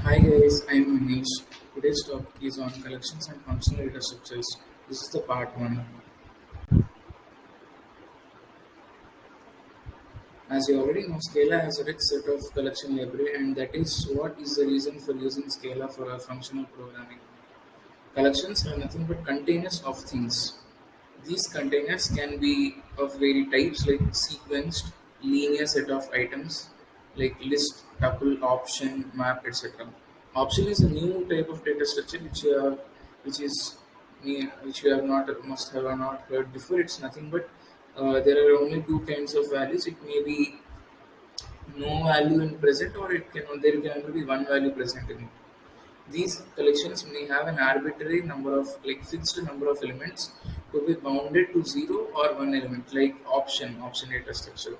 Hi guys, I'm Manish. Today's topic is on collections and functional data structures. This is the part 1. As you already know, Scala has a rich set of collection library, and that is what is the reason for using Scala for our functional programming. Collections are nothing but containers of things. These containers can be of varied types like sequenced, linear set of items like list, tuple, option, map, etc. Option is a new type of data structure which is which you have not must have not heard before. It's nothing but there are only two kinds of values. It may be no value in present, or there can only be one value present in it. These collections may have an arbitrary number of fixed number of elements to be bounded to zero or one element, like option data structure.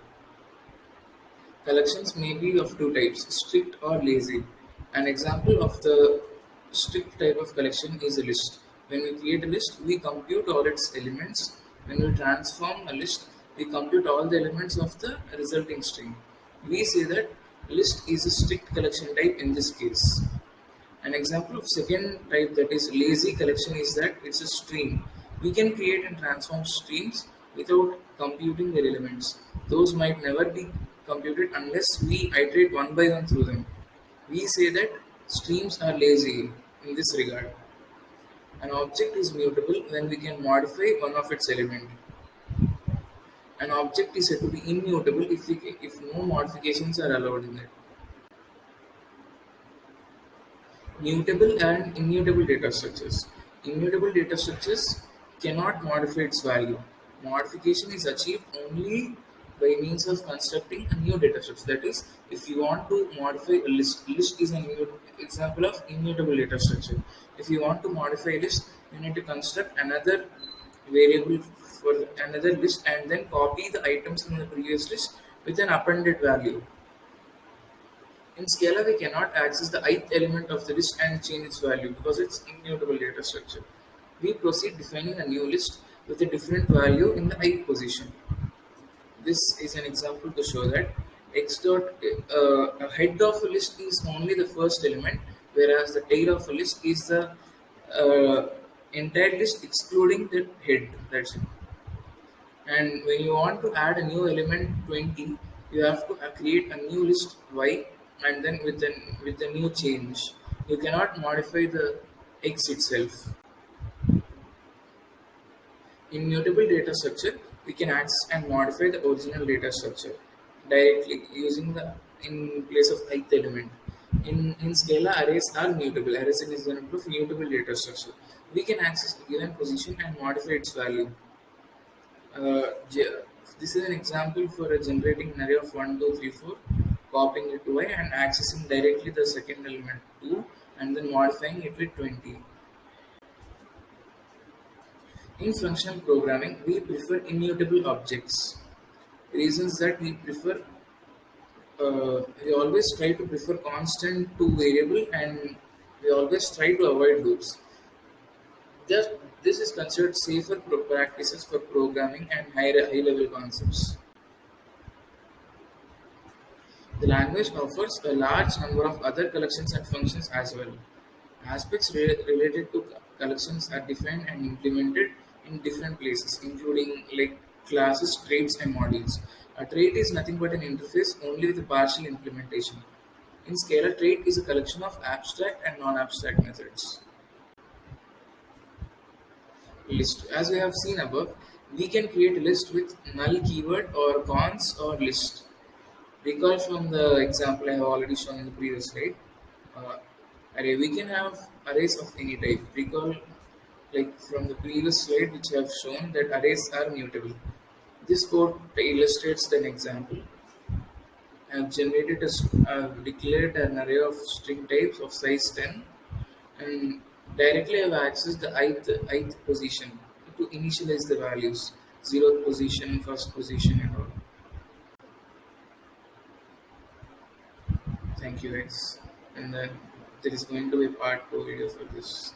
Collections may be of two types, strict or lazy. An example of the strict type of collection is a list. When we create a list, we compute all its elements. When we transform a list, we compute all the elements of the resulting string. We say that list is a strict collection type in this case. An example of second type, that is lazy collection, is that it's a stream. We can create and transform streams without computing their elements. Those might never be computed unless we iterate one by one through them. We say that streams are lazy in this regard. An object is mutable when we can modify one of its elements. An object is said to be immutable if no modifications are allowed in it. Mutable and immutable data structures. Immutable data structures cannot modify its value. Modification is achieved only by means of constructing a new data structure. That is, if you want to modify a list is an example of immutable data structure. If you want to modify a list, you need to construct another variable for another list and then copy the items from the previous list with an appended value. In Scala, we cannot access the ith element of the list and change its value because it's immutable data structure. We proceed defining a new list with a different value in the ith position. This is an example to show that a head of a list is only the first element, whereas the tail of a list is the uh, entire list excluding the head. That's it. And when you want to add a new element 20, you have to create a new list y, and then with the new change. You cannot modify the x itself. In mutable data structure, we can access and modify the original data structure directly using the in place of ith element. In Scala, arrays are mutable. Arrays is an example of mutable data structure. We can access a given position and modify its value. This is an example for generating an array of 1, 2, 3, 4, copying it to y and accessing directly the second element 2 and then modifying it with 20. In functional programming, we prefer immutable objects. Reasons that we always try to prefer constant to variable, and we always try to avoid loops. This is considered safer practices for programming and high level concepts. The language offers a large number of other collections and functions as well. Aspects related to collections are defined and implemented in different places, including classes, traits, and modules. A trait is nothing but an interface only with a partial implementation. In Scala, trait is a collection of abstract and non-abstract methods. List. As we have seen above, we can create a list with null keyword or cons or list. Recall from the example I have already shown in the previous slide. Uh, array. We can have arrays of any type. Recall from the previous slide which I have shown that arrays are mutable. This code illustrates an example. I have declared an array of string types of size 10, and directly I have accessed the ith position to initialize the values, 0th position, first position, and all. Thank you guys. And then there is going to be part 2 video for this.